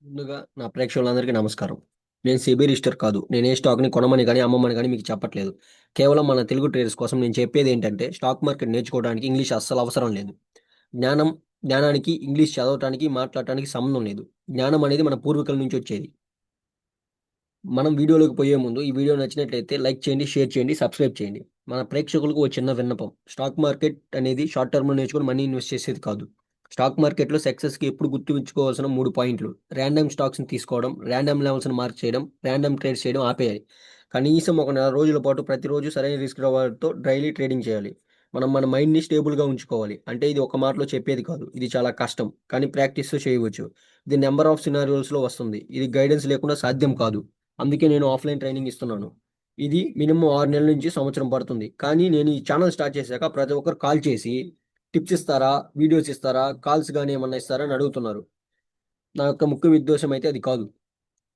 ముందుగా నా ప్రేక్షకులందరికీ నమస్కారం. నేను సెబీ రిజిస్టర్ కాదు. నేనే స్టాక్‌ని కొనమని గాని, అమ్మమని గాని మీకు చెప్పట్లేదు. కేవలం మన తెలుగు ట్రేడర్స్ కోసం నేను చెప్పేదేంటంటే, స్టాక్ మార్కెట్ నేర్చుకోవడానికి ఇంగ్లీష్ అస్సలు అవసరం లేదు. జ్ఞానం జ్ఞానానికి ఇంగ్లీష్ చదవటానికి, మాట్లాడటానికి సంబంధం లేదు. జ్ఞానం అనేది మన పూర్వీకుల నుంచి వచ్చేది. మనం వీడియోలోకి పోయే ముందు ఈ వీడియో నచ్చినట్లయితే లైక్ చేయండి, షేర్ చేయండి, సబ్స్క్రైబ్ చేయండి. మన ప్రేక్షకులకు ఓ చిన్న విన్నపం. స్టాక్ మార్కెట్ అనేది షార్ట్ టర్మ్‌లో నేర్చుకొని మనీ ఇన్వెస్ట్ చేసేది కాదు. స్టాక్ మార్కెట్‌లో సక్సెస్‌కి ఎప్పుడు గుర్తుంచుకోవాల్సిన 3 పాయింట్లు. రాండమ్ స్టాక్స్‌ని తీసుకోవడం, రాండమ్ లెవెల్స్‌ని మార్క్ చేయడం, రాండమ్ ట్రేడ్స్ చేయడం ఆపేయాలి. కనీసం ఒక నెల రోజుల పాటు ప్రతిరోజు సరైన రిస్క్ రివార్డ్‌తో డైలీ ట్రేడింగ్ చేయాలి. మనం మన మైండ్‌ని స్టేబుల్‌గా ఉంచుకోవాలి. అంటే ఇది ఒక మాటలో చెప్పేది కాదు. ఇది చాలా కష్టం. కానీ ప్రాక్టీస్‌తో చేయవచ్చు. ఇది నంబర్ ఆఫ్ సినారియోస్‌లో వస్తుంది. ఇది గైడెన్స్ లేకుండా సాధ్యం కాదు. అందుకే నేను ఆఫ్‌లైన్ ట్రైనింగ్ ఇస్తున్నాను. ఇది మినిమమ్ 6 నెలల నుంచి సంవత్సరం పడుతుంది. కానీ నేను ఈ ఛానెల్ స్టార్ట్ చేశాక ప్రతి ఒక్కరు కాల్ చేసి టిప్స్ ఇస్తారా? వీడియోస్ ఇస్తారా? కాల్స్ గాని ఏమన్నా ఇస్తారా? అని అడుగుతున్నారు. నా యొక్క ముఖ్య ఉద్దేశ్యం అయితే అది కాదు.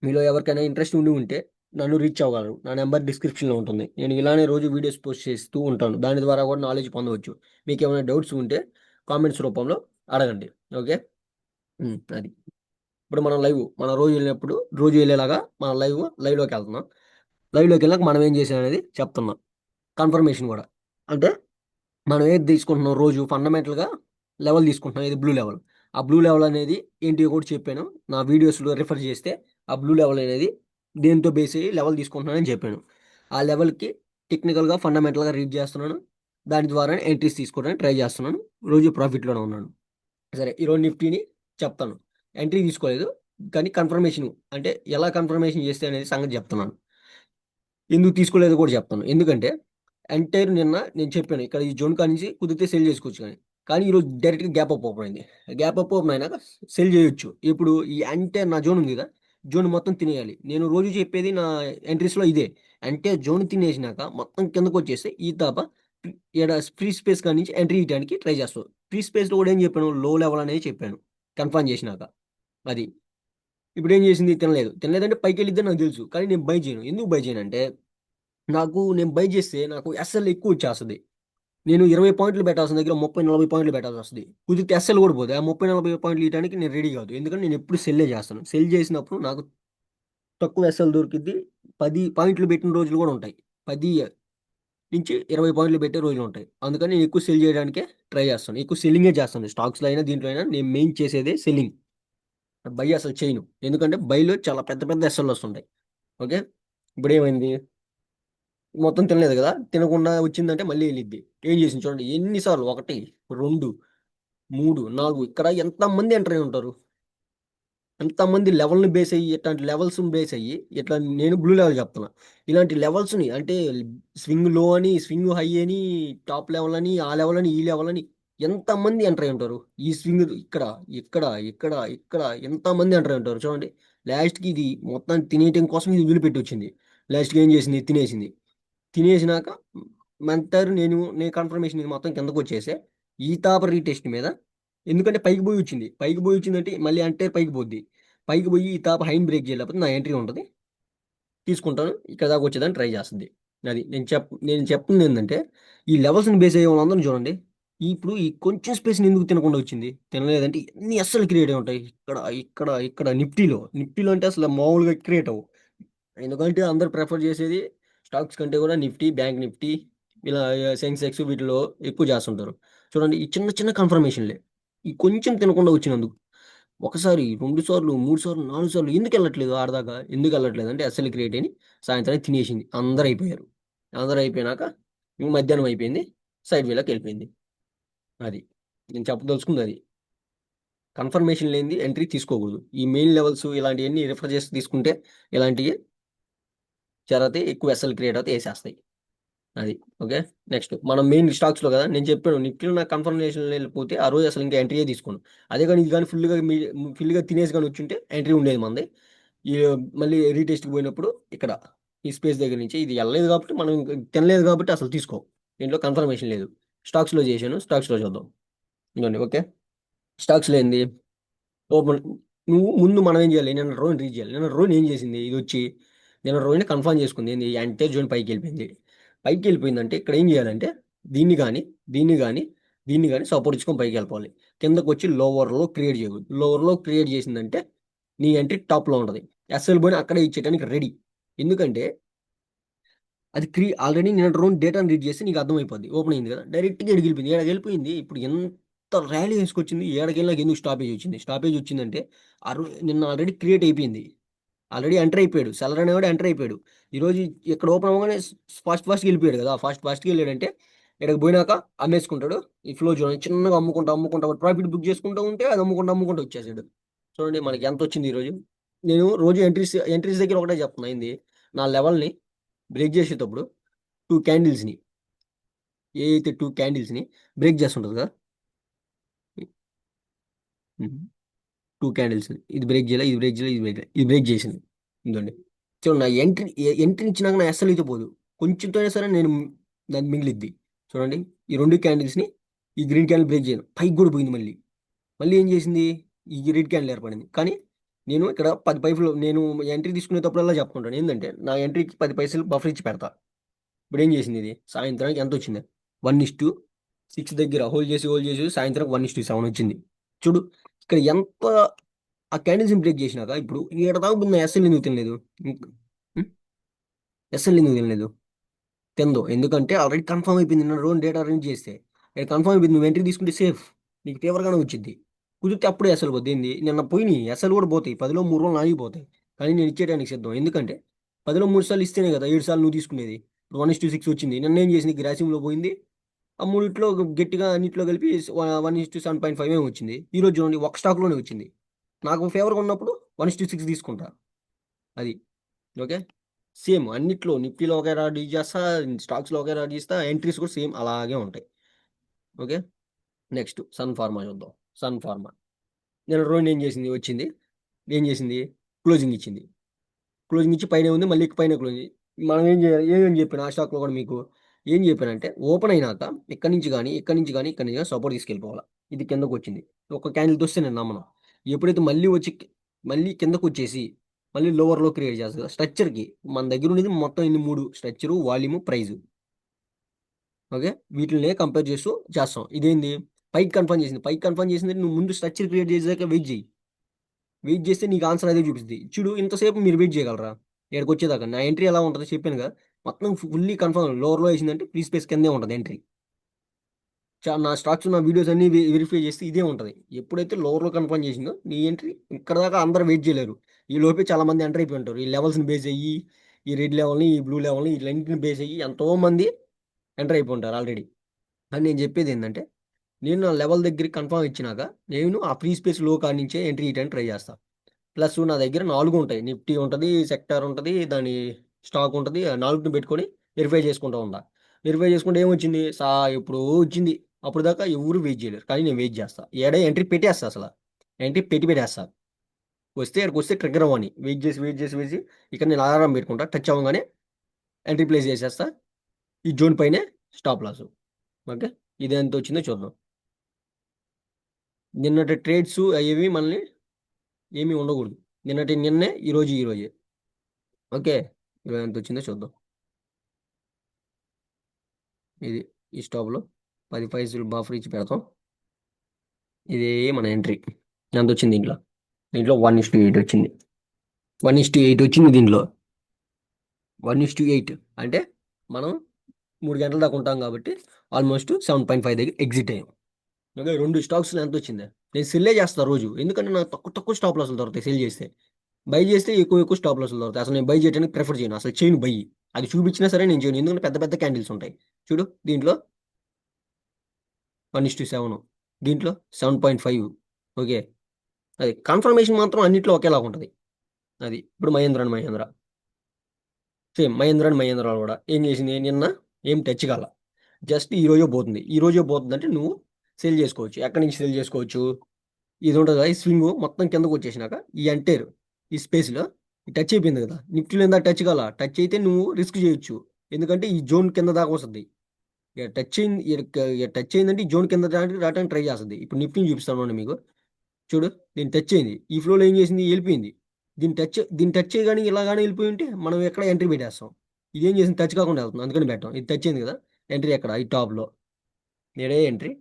మీలో ఎవరికైనా ఇంట్రెస్ట్ ఉండి ఉంటే నన్ను రీచ్ అవ్వగలరు. నా నంబర్ డిస్క్రిప్షన్‌లో ఉంటుంది. నేను ఇలానే రోజు వీడియోస్ పోస్ట్ చేస్తూ ఉంటాను. దాని ద్వారా కూడా నాలెడ్జ్ పొందవచ్చు. మీకేమైనా డౌట్స్ ఉంటే కామెంట్స్ రూపంలో అడగండి. ఓకే. అది. ఇప్పుడు మనం మన రోజు వెళ్ళినప్పుడు రోజు వెళ్ళేలాగా మనం లైవ్‌లోకెళ్తున్నాం. లైవ్‌లోకెళ్ళాక మనం ఏం చేసామనేది చెప్తున్నా. కన్ఫర్మేషన్ గూడా. అంటే మనం ఏది తీసుకుంటున్నాం రోజు ఫండమెంటల్‌గా లెవెల్ తీసుకుంటున్నాం. ఏది బ్లూ లెవెల్. ఆ బ్లూ లెవెల్ అనేది ఏంటియో కూడా చెప్పాను. నా వీడియోస్‌లో రిఫర్ చేస్తే ఆ బ్లూ లెవెల్ అనేది దేనితో బేస్ అయ్యి లెవెల్ తీసుకుంటున్నానని చెప్పాను. ఆ లెవెల్‌కి టెక్నికల్‌గా, ఫండమెంటల్‌గా రీడ్ చేస్తున్నాను. దాని ద్వారా ఎంట్రీస్ తీసుకోవడానికి ట్రై చేస్తున్నాను. రోజు ప్రాఫిట్‌లోనే ఉన్నాను. సరే ఈరోజు నిఫ్టీని చెప్తాను. ఎంట్రీ తీసుకోలేదు. కానీ కన్ఫర్మేషన్ అంటే ఎలా కన్ఫర్మేషన్ చేస్తే అనేది సంగతి చెప్తున్నాను. ఎందుకు తీసుకోలేదో కూడా చెప్తాను. ఎందుకంటే ఎంటైర్ నిన్న నేను చెప్పాను. ఇక్కడ ఈ జోన్ కాడ్నుంచి కుదిరితే సెల్ చేసుకోవచ్చు అని. కానీ ఈరోజు డైరెక్ట్‌గా గ్యాప్ అప్ ఓపెన్ అయింది. గ్యాప్ అప్ ఓపెన్ అయినాక సెల్ చేయొచ్చు. ఇప్పుడు ఈ ఎంటైర్ నా జోన్ ఉంది కదా! జోన్ మొత్తం తినేయాలి. నేను రోజు చెప్పేది నా ఎంట్రీస్‌లో ఇదే. అంటే జోన్ తినేసినాక మొత్తం కిందకొచ్చేస్తే ఈ తప్ప ఈడ ఫ్రీ స్పేస్ కాడ నుంచి ఎంట్రీ ఇయటానికి ట్రై చేస్తాం. ఫ్రీ స్పేస్‌లో కూడా ఏం చెప్పాను? లో లెవెల్ అనేది చెప్పాను. కన్ఫర్మ్ చేసినాక. అది. ఇప్పుడేం చేసింది? తినలేదు. తినలేదంటే పైకెళ్ళిద్దని నాకు తెలుసు. కానీ నేను బై చేయను. ఎందుకు బై చేయనంటే నేను బై చేస్తే నాకు ఎస్ఎల్ ఎక్కువొచ్చేస్తది. నేను 20 పాయింట్లు పెట్టాల్సిన దగ్గర 30, 40 పాయింట్లు పెట్టాల్సొస్తది. కుదిరితే ఎస్ఎల్ కూడా పోదు. ఆ 30, 40 పాయింట్లు ఇయటానికి నేను రెడీ కాదు. ఎందుకంటే నేనెప్పుడు సెల్లే చేస్తాను. సెల్ చేసినప్పుడు నాకు తక్కువ ఎస్ఎల్ దొరికిద్ది. 10 పాయింట్లు పెట్టిన రోజులు కూడా ఉంటాయి. 10 నుంచి 20 పాయింట్లు పెట్టే రోజులుంటాయి. అందుకని నేను ఎక్కువ సెల్ చేయడానికే ట్రై చేస్తాను. ఎక్కువ సెల్లింగే చేస్తాను. స్టాక్స్‌లో అయినా, దీంట్లో అయినా నేను మెయిన్ చేసేదే సెల్లింగ్. బై అసలు చేయను. ఎందుకంటే బైలో చాలా పెద్ద పెద్ద ఎస్ఎల్‌లొస్తుంటాయి. ఓకే. ఇప్పుడేమైంది? మొత్తం తినలేదు గదా! తినకుండా వచ్చిందంటే మళ్ళీ ఎళ్ళిద్ది. ఏం చేసింది చూడండి. ఎన్ని సార్లు 1, 2, 3, 4 ఇక్కడ ఎంతమంది ఎంటర్ అయ్యి ఉంటారు. ఎంతమంది లెవెల్‌ని బేస్ అయ్యి ఇట్లాంటి లెవెల్స్‌ని బేస్ అయ్యి ఇట్లా నేను బ్లూ లెవెల్ చెప్తున్నా. ఇలాంటి లెవెల్స్‌ని అంటే స్వింగ్ లో అని, స్వింగ్ హై అని, టాప్ లెవెల్ అని, ఆ లెవెల్ అని, ఈ లెవెల్ అని ఎంతమంది ఎంటర్ అయ్యి ఉంటారు. ఈ స్వింగ్ ఇక్కడ, ఇక్కడ, ఇక్కడ, ఇక్కడ ఎంతమంది ఎంటర్ అయ్యి ఉంటారు చూడండి. లాస్ట్‌కి ఇది మొత్తం తినేయటం కోసం ఇది వదిలిపెట్టొచ్చింది. లాస్ట్‌కి ఏం చేసింది? తినేసింది. తినేసినాక నేను కన్ఫర్మేషన్ ఇది మొత్తం కిందకొచ్చేసా. ఈ తాప రీటెస్ట్ మీద ఎందుకంటే పైకి పోయి వచ్చింది. పైకి పోయి వచ్చిందంటే మళ్ళీ అంటే పైకి పోద్ది. పైకి పోయి ఈ తాప హైని బ్రేక్ చేయలేకపోతే నా ఎంట్రీ ఉంటది. తీసుకుంటాను. ఇక్కడ దాకా వచ్చేదానికి ట్రై చేస్తది. అది. నేను చెప్తుందేందంటే ఈ లెవెల్స్‌ని బేస్ అయ్యే వాళ్ళందరిని చూడండి. ఇప్పుడు ఈ కొంచెం స్పేస్‌ని ఎందుకు తినకుండా వచ్చింది? తినలేదంటే ఎన్ని అస్సలు క్రియేట్ అయ్యి ఉంటాయి. ఇక్కడ, ఇక్కడ, ఇక్కడ నిఫ్టీలో. నిఫ్టీలో అంటే అసలు మామూలుగా క్రియేట్ అవ్వవు. ఎందుకంటే అందరూ ప్రిఫర్ చేసేది స్టాక్స్ కంటే కూడా నిఫ్టీ, బ్యాంక్ నిఫ్టీ ఇలా సెన్సెక్స్ వీటిలో ఎక్కువ చేస్తుంటారు. చూడండి ఈ చిన్న చిన్న కన్ఫర్మేషన్‌లే. ఈ కొంచెం తినకుండా వచ్చినందుకు. ఒకసారి, 2 సార్లు, 3 సార్లు, 4 సార్లు ఎందుకెళ్ళట్లేదు ఆడదాకా? ఎందుకెళ్ళట్లేదంటే ఎస్ఎల్ క్రియేట్ అని సాయంత్రానికి తినేసింది. అందరూ అయిపోయారు. అందరూ అయిపోయినాక ఇంక మధ్యాహ్నం అయిపోయింది. సైడ్ వేలోకెళ్ళిపోయింది. అది. నేను చెప్పదలుచుకుంది అది. కన్ఫర్మేషన్ లేనిది ఎంట్రీ తీసుకోకూడదు. ఈ మెయిన్ లెవెల్స్ ఇలాంటియన్నీ రిఫర్ చేసి తీసుకుంటే ఇలాంటియి జరుగుతాయి. ఎక్కువ ఎస్ఎల్ క్రియేట్ అవుతే ఏసేస్తాయి. అది. ఓకే. నెక్స్ట్ మనం మెయిన్ స్టాక్స్‌లో గదా! నేను చెప్పాను నిఫ్టీలో నాకు కన్ఫర్మేషన్ లేకపోతే ఆ రోజు అసలు ఇంకా ఎంట్రీయే తీసుకోను. అదే గాని ఇది గాని ఫుల్‌గా తినేసి గాని వచ్చుంటే ఎంట్రీ ఉండేది మనది. ఈ మళ్ళీ రీటెస్ట్‌కి పోయినప్పుడు ఇక్కడ ఈ స్పేస్ దగ్గర నుంచి ఇది ఎళ్ళలేదు కాబట్టి మనం ఇంక తినలేదు కాబట్టి అసలు తీసుకోం. దీంట్లో కన్ఫర్మేషన్ లేదు. స్టాక్స్‌లో చేశాను. స్టాక్స్‌లో చూద్దాం. ఇదిగోండి. ఓకే. స్టాక్స్‌లో ఏంది? ఓపెన్ ముందు మనం ఏం చేయాలి? నిన్న రోని రీచ్ చేయాలి. నిన్న రోని ఏం చేసింది? ఇదొచ్చి నిన్న రోని కన్ఫర్మ్ చేసుకుంది. ఏంది? Anti zone పైకెళ్ళిపోయింది. పైకెళ్ళిపోయిందంటే ఇక్కడ ఏం చేయాలంటే దీన్ని గాని, దీన్ని గాని, దీన్ని గాని సపోర్ట్ ఇచ్చుకొని పైకెళ్ళిపోవాలి. కిందకొచ్చి లోవర్‌లో క్రియేట్ చేయకూడదు. లోవర్‌లో క్రియేట్ చేసిందంటే నీ ఎంట్రీ టాప్లో ఉంటుంది. ఎస్ఎల్ పోయినా అక్కడే ఇచ్చేయడానికి రెడీ. ఎందుకంటే అది ఆల్రెడీ నేను రౌండ్ డేటాను రీడ్ చేసి నీకు అర్థమైపోద్ది. ఓపెన్ అయింది కదా, డైరెక్ట్గా ఎడిగిపోయింది, ఏడకెళ్ళిపోయింది. ఇప్పుడు ఎంత ర్యాలీ వేసుకొచ్చింది, ఏడకెళ్ళాక ఎందుకు స్టాపేజ్ వచ్చింది? స్టాపేజ్ వచ్చిందంటే నిన్న ఆల్రెడీ క్రియేట్ అయిపోయింది, ఆల్రెడీ ఎంటర్ అయిపోయాడు, సెల్లర్ అనేవాడు ఎంటర్ అయిపోయాడు. ఈరోజు ఇక్కడ ఓపెన్ అవ్వగానే ఫాస్ట్గా వెళ్ళిపోయాడు కదా, ఫాస్ట్గా వెళ్ళాడంటే ఇక్కడికి పోయినాక అమ్మేసుకుంటాడు. ఈ ఫ్లో చూడండి, చిన్నగా అమ్ముకుంటా అమ్ముకుంటా ప్రాఫిట్ బుక్ చేసుకుంటూ ఉంటే అది అమ్ముకుంటూ అమ్ముకుంటూ వచ్చేసాడు. చూడండి మనకి ఎంత వచ్చింది ఈరోజు. నేను రోజు ఎంట్రీస్ దగ్గర ఒకటే చెప్తున్నా ఏంది, నా లెవెల్ని బ్రేక్ చేసేటప్పుడు టూ క్యాండిల్స్ని, ఏ అయితే టూ క్యాండిల్స్ని బ్రేక్ చేస్తుంటుంది కదా, టూ క్యాండిల్స్, ఇది బ్రేక్ చేయాలి, ఇది బ్రేక్ చేయాలి, ఇది బ్రేక్ చేసింది. ఇదండి చూడండి, నా ఎంట్రీ ఇచ్చినాక నా అస్సలు అయితే పోదు, కొంచెంతో అయినా సరే నేను దాన్ని మిగిలిద్ది. చూడండి ఈ రెండు క్యాండిల్స్ని, ఈ గ్రీన్ క్యాండిల్ బ్రేక్ చేయను, పైకి కూడా పోయింది. మళ్ళీ మళ్ళీ ఏం చేసింది, ఈ రెడ్ క్యాండిల్ ఏర్పడింది. కానీ నేను ఇక్కడ 10 పైపులు నేను ఎంట్రీ తీసుకునేటప్పుడల్లా చెప్పుకుంటాను ఏంటంటే, నా ఎంట్రీకి 10 పైసలు బఫర్ ఇచ్చి పెడతా. ఇప్పుడు ఏం చేసింది ఇది, సాయంత్రానికి ఎంత వచ్చింది, 1:6 దగ్గర హోల్డ్ చేసి సాయంత్రం 1:7 వచ్చింది. చూడు ఇక్కడ ఎంత, ఆ క్యాండిల్స్ బ్రేక్ చేసినాక ఇప్పుడు ఏడ దాకా ఉన్న ఎస్ఎల్ ఎందుకు తినలేదు, ఎస్ఎల్ ఎందుకు తినలేదు, తిందో ఎందుకంటే ఆల్రెడీ కన్ఫర్మ్ అయిపోయింది. నిన్న రోజు డేటా అరేంజ్ చేస్తే ఇక్కడ కన్ఫర్మ్ అయిపోయింది, నువ్వు ఎంట్రీ తీసుకుంటే సేఫ్, నీకు ఫేవర్గానే వచ్చింది. కుదిరితే అప్పుడే ఎస్ఎల్ పోద్ది. ఏంది నిన్న పోయినాయి ఎస్ఎల్ కూడా పోతాయి, 10లో 3 రోజులు ఆగిపోతాయి. కానీ నేను ఇచ్చేయడానికి సిద్ధం, ఎందుకంటే 10లో 3 సార్లు ఇస్తేనే కదా 7 సార్లు నువ్వు తీసుకునేది. ఇప్పుడు 1:6 వచ్చింది, నిన్న ఏం చేసింది, గ్రాసింగ్లో పోయింది. ఆ మూడిట్లో గట్టిగా అన్నింటిలో కలిపి 1:7.5 ఏమి వచ్చింది. ఈ రోజు చూడండి ఒక స్టాక్లోనే వచ్చింది. నాకు ఫేవర్గా ఉన్నప్పుడు 1:6 తీసుకుంటా. అది ఓకే. సేమ్ అన్నిట్లో నిఫ్టీలో ఒకే రాడ్ యూజ్ చేస్తా, స్టాక్స్లో ఒకే రాడ్ చేస్తా, ఎంట్రీస్ కూడా సేమ్ అలాగే ఉంటాయి. ఓకే. నెక్స్ట్ సన్ ఫార్మా చూద్దాం. సన్ ఫార్మా నేను రెండు ఏం చేసింది, వచ్చింది ఏం చేసింది, క్లోజింగ్ ఇచ్చింది. క్లోజింగ్ ఇచ్చి పైన ఉంది, మళ్ళీ పైన క్లోజింగ్. మనం ఏం చేయాలి, ఏం చెప్పాను ఆ స్టాక్లో కూడా మీకు ఏం చెప్పానంటే, ఓపెన్ అయినాక ఇక్కడి నుంచి కానీ ఇక్కడి నుంచి కానీ ఇక్కడి నుంచి కానీ సపోర్ట్ తీసుకెళ్ళిపోవాలి. ఇది కిందకు వచ్చింది, ఒక క్యాండిల్ తోస్తే నేను నమ్మను. ఎప్పుడైతే మళ్ళీ వచ్చి మళ్ళీ కిందకు వచ్చేసి మళ్ళీ లోవర్లో క్రియేట్ చేస్తుంది స్ట్రక్చర్కి, మన దగ్గర ఉండేది మొత్తం ఇన్ని మూడు, స్ట్రక్చరు, వాల్యూము, ప్రైజు. ఓకే, వీటిని కంపేర్ చేస్తూ చేస్తాం. ఇదేంది, పైకి కన్ఫర్మ్ చేసింది, పైకి కన్ఫర్మ్ చేసింది, నువ్వు ముందు స్ట్రక్చర్ క్రియేట్ చేసాక వెయిట్ చేయి. వెయిట్ చేస్తే నీకు ఆన్సర్ అదే చూపిస్తుంది. చూడు ఇంతసేపు మీరు వెయిట్ చేయగలరా, ఇక్కడికి వచ్చేదాకా నా ఎంట్రీ ఎలా ఉంటుంది చెప్పాను కదా, మొత్తం ఫుల్లీ కన్ఫర్మ్ లోవర్లో వేసిందంటే ఫ్రీ స్పేస్ కిందే ఉంటుంది ఎంట్రీ. నా స్టాక్స్ నా వీడియోస్ అన్ని వెరిఫై చేస్తే ఇదే ఉంటుంది. ఎప్పుడైతే లోవర్లో కన్ఫర్మ్ చేసిందో నీ ఎంట్రీ, ఇక్కడ దాకా అందరూ వెయిట్ చేయలేరు. ఈ లోపే చాలా మంది ఎంటర్ అయిపోయి ఉంటారు. ఈ లెవెల్స్ని బేస్ అయ్యి, ఈ రెడ్ లెవెల్ని, ఈ బ్లూ లెవెల్ని, వీటిని బేస్ అయ్యి ఎంతో మంది ఎంటర్ అయిపోయి ఉంటారు ఆల్రెడీ. అని నేను చెప్పేది ఏంటంటే, నేను నా లెవెల్ దగ్గరికి కన్ఫర్మ్ ఇచ్చినాక నేను ఆ ఫ్రీ స్పేస్ లో కాడి నుంచే ఎంట్రీ ఇవ్వడానికి ట్రై చేస్తాను. ప్లస్ నా దగ్గర 4 ఉంటాయి, నిఫ్టీ ఉంటుంది, సెక్టార్ ఉంటుంది, దాని స్టాక్ ఉంటుంది. ఆ 4ని పెట్టుకొని వెరిఫై చేసుకుంటూ ఉందా. వెరిఫై చేసుకుంటే ఏమొచ్చింది, ఇప్పుడు వచ్చింది. అప్పుడు దాకా ఎవరు వెయిట్ చేయలేరు, కానీ నేను వెయిట్ చేస్తా. ఏడే ఎంట్రీ పెట్టేస్తా, అసలు ఎంట్రీ పెట్టేస్తా. వస్తే ఇక్కడికి వస్తే ట్రిగ్గర్ అవ్వని వెయిట్ చేసి ఇక్కడ నేను అలారం పెట్టుకుంటా, టచ్ అవ్వగానే ఎంట్రీ ప్లేస్ చేసేస్తా. ఈ జోన్ పైనే స్టాప్ లాస్. ఓకే, ఇది ఎంత వచ్చిందో చూద్దాం. నిన్నటి ట్రేడ్స్ అవి మనల్ని ఏమీ ఉండకూడదు. నిన్నే, ఈరోజే. ఓకే, ఇవాళ ఎంత వచ్చిందో చూద్దాం. ఇది ఈ స్టాప్లో 10 పైసలు బఫర్ ఇచ్చి పెడతాం. ఇదే మన ఎంట్రీ. ఎంత వచ్చింది దీంట్లో 1:8 వచ్చింది. 1:8 వచ్చింది దీంట్లో. 1:8 అంటే మనం 3 గంటల దాకా ఉంటాం కాబట్టి ఆల్మోస్ట్ 7.5 దగ్గర ఎగ్జిట్ అయ్యాం. ఓకే, రెండు స్టాక్స్లో ఎంత వచ్చింది, నేను సెల్లే చేస్తాను రోజు, ఎందుకంటే నాకు తక్కువ తక్కువ స్టాప్ లాసులు దొరుకుతాయి సెల్ చేస్తే. బై చేస్తే ఎక్కువ ఎక్కువ స్టాప్ లాసులు దొరుకుతాయి. అసలు నేను బై చేయడానికి ప్రిఫర్ చేయను, అసలు చేయను బై. అది చూపించినా సరే నేను చేయను, ఎందుకంటే పెద్ద పెద్ద క్యాండిల్స్ ఉంటాయి. చూడు దీంట్లో 1:7, దీంట్లో 7.5. ఓకే, అది కన్ఫర్మేషన్ మాత్రం అన్నింటిలో ఒకేలాగా ఉంటుంది. అది ఇప్పుడు మహేంద్ర సేమ్ మహేంద్ర కూడా ఏం చేసింది, నిన్న ఏం టచ్ కాల, జస్ట్ ఈ రోజే పోతుంది అంటే నువ్వు సేల్ చేసుకోవచ్చు. ఎక్కడి నుంచి సేల్ చేసుకోవచ్చు, ఇది ఉంటుంది కదా, ఈ స్వింగ్ మొత్తం కిందకు వచ్చేసినాక ఈ ఎంటైర్ ఈ స్పేస్లో టచ్ అయిపోయింది కదా, నిఫ్టీలో ఎంత టచ్ కాల, టచ్ అయితే నువ్వు రిస్క్ చేయొచ్చు. ఎందుకంటే ఈ జోన్ కింద దాకా వస్తుంది. ఇక టచ్ అయిందంటే ఈ జోన్ కింద రావడానికి ట్రై చేస్తుంది. ఇప్పుడు నిఫ్టీని చూపిస్తాను మీకు. చూడు దీన్ని టచ్ అయింది, ఈ ఫ్లోలో ఏం చేసింది, వెళ్ళిపోయింది. దీన్ని టచ్ చేయగానే ఇలాగానే వెళ్ళిపోయి ఉంటే మనం ఎక్కడ ఎంట్రీ పెట్టేస్తాం. ఇదేం చేసింది, టచ్ కాకుండా వెళ్తుంది, అందుకని పెట్టాం. ఇది టచ్ అయింది కదా, ఎంట్రీ ఎక్కడ, ఈ టాప్లో నేడే ఎంట్రీ.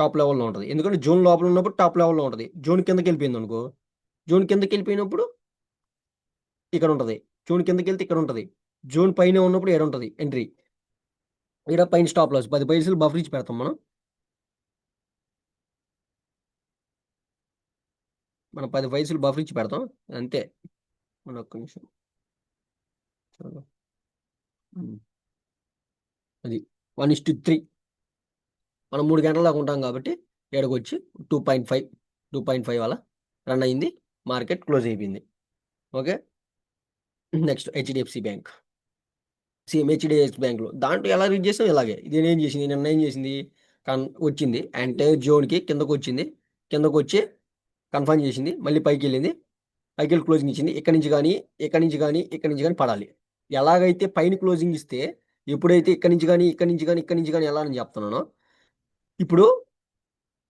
టాప్ లెవెల్‌లో ఉంటది. ఎందుకంటే జోన్ లోపల ఉన్నప్పుడు టాప్ లెవెల్‌లో ఉంటది. జోన్ కిందకెళ్ళిపోయిందనుకో, జోన్ కిందకెళ్ళిపోయినప్పుడు ఇక్కడుంటది. జోన్ కిందకెళ్తే ఇక్కడుంటది. జోన్ పైనే ఉన్నప్పుడు ఈడుంటది ఎంట్రీ. ఈడ పైన స్టాప్ లాస్ 10 పైసలు బఫర్ ఇచ్చి పెడతాం మనం. మనం 10 పైసలు బఫర్ ఇచ్చి పెడతాం. అంతే. మన ఒక్క నిమిషం. చలో. హ్మ్. అది 1:3 మనం 3 గంటల దాకా ఉంటాం కాబట్టి ఈడకొచ్చి 2.5, 2.5 అలా రన్ అయింది. మార్కెట్ క్లోజ్ అయిపోయింది. Okay. Next HDFC bank. Same HDFC బ్యాంక్‌లో. దాంట్లో ఎలా రీడ్ చేసాం ఇలాగే. ఇదేం చేసింది నిన్న ఏం చేసింది? వచ్చింది. అంటే జోన్‌కి కిందకొచ్చింది. కిందకొచ్చి కన్ఫర్మ్ చేసింది. మళ్ళీ పైకెళ్ళింది. పైకెళ్ళి క్లోజింగ్ ఇచ్చింది. ఇక్కడి నుంచి గాని, ఇక్కడి నుంచి గాని, ఇక్కడి నుంచి గాని పడాలి. ఎలాగైతే పైన క్లోజింగ్ ఇస్తే ఎప్పుడైతే ఇక్కడి నుంచి గాని, ఇక్కడి నుంచి గాని, ఇక్కడి నుంచి గాని ఎళ్ళాలని చెప్తున్నానో, ఇప్పుడు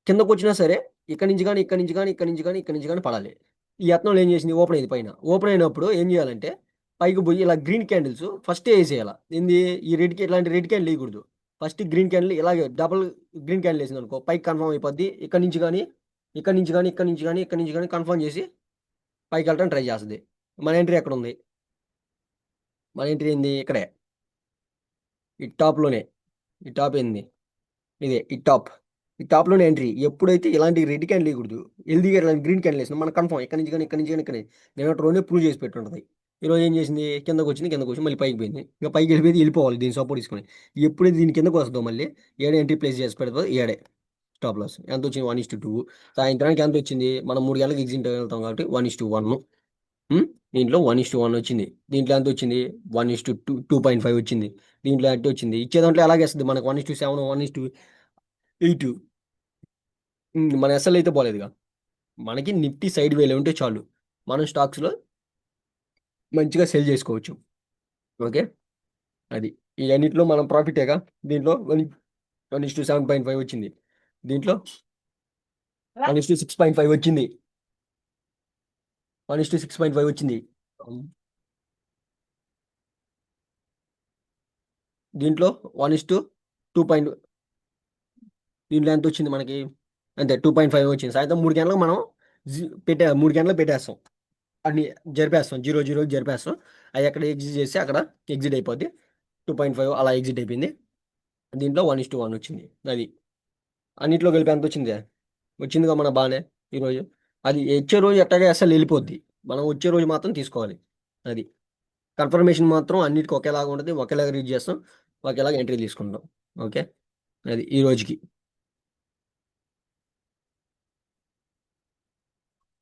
కిందకొచ్చినా సరే ఇక్కడి నుంచి గాని, ఇక్కడి నుంచి గాని, ఇక్కడి నుంచి గాని, ఇక్కడి నుంచి గాని పడాలి. ఈ యత్నంలో ఏం చేసింది? ఓపెన్ అయింది పైన. ఓపెన్ అయినప్పుడు ఏం చేయాలంటే పైకి పోయి ఇలా గ్రీన్ క్యాండిల్స్ ఫస్టే ఏసేయాల. ఏంది? ఈ ఇట్లాంటి రెడ్ క్యాండిల్ ఎయకూడదు. ఫస్ట్ గ్రీన్ క్యాండిల్ ఇలాగే డబుల్ గ్రీన్ క్యాండిల్ ఏసిందనుకో పైకి కన్ఫర్మ్ అయిపోద్ది. ఇక్కడి నుంచి గాని, ఇక్కడి నుంచి గాని, ఇక్కడి నుంచి గాని, ఇక్కడి నుంచి గాని కన్ఫర్మ్ చేసి పైకెళ్ళటానికి ట్రై చేస్తది. మన ఎంట్రీ ఎక్కడుంది? మన ఎంట్రీ ఏంది? ఇక్కడే. ఈ టాప్‌లోనే. ఈ టాప్ ఏంది? ఇదే. ఈ టాప్. ఈ టాప్‌లోనే ఎంట్రీ. ఎప్పుడైతే ఇలాంటి రెడ్ క్యాండిల్ ఎయకూడదు. హెల్తీగా ఇలాంటి గ్రీన్ క్యాండిల్ ఏసినా మనకు కన్ఫర్మ్. ఇక్కడి నుంచి గాని, ఇక్కడి నుంచి గాని, ఇక్కడి నిన్నటి రోజే ప్రూవ్ చేసి పెట్టుంటది. ఈరోజు ఏం చేసింది? కిందకొచ్చింది. కిందకొచ్చి మళ్ళీ పైకి పోయింది. ఇంక పైకెళ్ళిపోయింది ఎళ్ళిపోవాలి దీన్ని సపోర్ట్ తీసుకొని. ఎప్పుడైతే దీని కిందకి వస్తదో మళ్ళీ ఈడే ఎంట్రీ ప్లేస్ చేసి పెడతదో ఈడే స్టాప్ లాస్. ఎంతొచ్చింది? 1:2. సాయంత్రానికి ఎంతొచ్చింది? మనం 3 గంటలకు ఎగ్జిట్ వెళ్తాం కాబట్టి 1:1. హ్మ్. దీంట్లో 1:1 వచ్చింది. దీంట్లో ఎంతొచ్చింది? 1:2 2.5 వచ్చింది. దీంట్లో ఎంతొచ్చింది? ఇచ్చే దాంట్లో ఎలాగేస్తది మనకు 1:7, 1:8. మన ఎస్ఎల్ అయితే పోలేదుగా. మనకి నిఫ్టీ సైడ్ వేలో ఉంటే చాలు. మనం స్టాక్స్‌లో మంచిగా సెల్ చేసుకోవచ్చు. ఓకే. అది. ఈ అన్నిట్లో మనం ప్రాఫిటేగా. దీంట్లో 1:7.5 వచ్చింది. దీంట్లో 1:6.5 వచ్చింది. 1:6.5 వచ్చింది. హ్మ్. దీంట్లో 1:2 దీంట్లో ఎంతొచ్చింది మనకి? అంతే 2.5 వచ్చింది. సాయంత్రం 3 గంటలకు మనం 3 గంటలకు పెట్టేస్తాం. అన్నీ జరిపేస్తాం. 0 జరిపేస్తాం. అయి ఎక్కడ ఎగ్జిట్ చేస్తే అక్కడ ఎగ్జిట్ అయిపోద్ది. 2.5 అలా ఎగ్జిట్ అయిపోయింది. దీంట్లో 1:1 వచ్చింది. అది. అన్నిట్లో కలిపి ఎంతొచ్చింది? వచ్చిందిగా మన బానే ఈరోజు. అది వచ్చే రోజు ఎట్టాగో అసలు ఎళ్ళిపోద్ది. మనం వచ్చే రోజు మాత్రం తీసుకోవాలి. అది. కన్ఫర్మేషన్ మాత్రం అన్నిటికి ఒకేలాగా ఉంటది. ఒకేలాగా రీడ్ చేస్తాం. ఒకేలాగా ఎంట్రీ తీసుకుంటాం. ఓకే. అది ఈ రోజుకి.